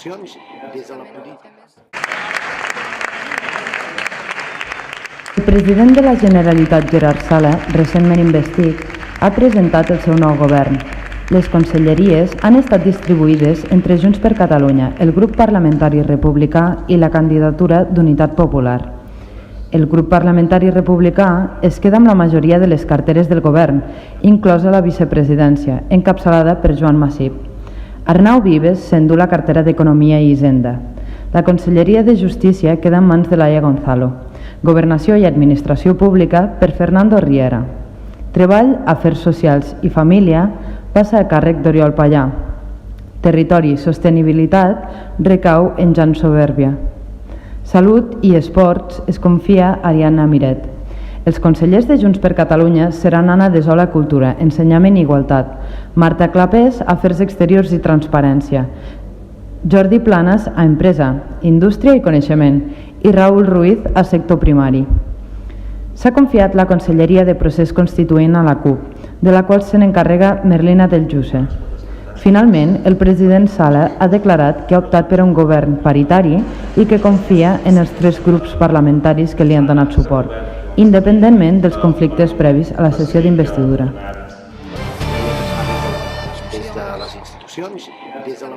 institucions, des de la política. El president de la Generalitat, Gerard Sala, recentment investit, ha presentat el seu nou govern. Les conselleries han estat distribuïdes entre Junts per Catalunya, el grup parlamentari republicà i la candidatura d'Unitat Popular. El grup parlamentari republicà es queda amb la majoria de les carteres del govern, inclosa la vicepresidència, encapçalada per Joan Masip. Arnau Vives s'endú la cartera d'Economia i Hisenda. La Conselleria de Justícia queda en mans de Laia Gonzalo. Governació i Administració Pública per Fernando Riera. Treball, Afers Socials i Família passa a càrrec d'Oriol Pallà. Territori i Sostenibilitat recau en Jan Soberbia. Salut i Esports es confia a Ariadna Miret. Els consellers de Junts per Catalunya seran Anna Desola a Cultura, Ensenyament i Igualtat, Marta Clapés a Afers Exteriors i Transparència, Jordi Planas a Empresa, Indústria i Coneixement i Raül Ruiz a Sector Primari. S'ha confiat la Conselleria de Procés Constituent a la CUP, de la qual se n'encarrega Merlina del Giusse. Finalment, el president Sala ha declarat que ha optat per un govern paritari i que confia en els 3 grups parlamentaris que li han donat suport, independentment dels conflictes previs a la sessió d'investidura. Des de les institucions, des de la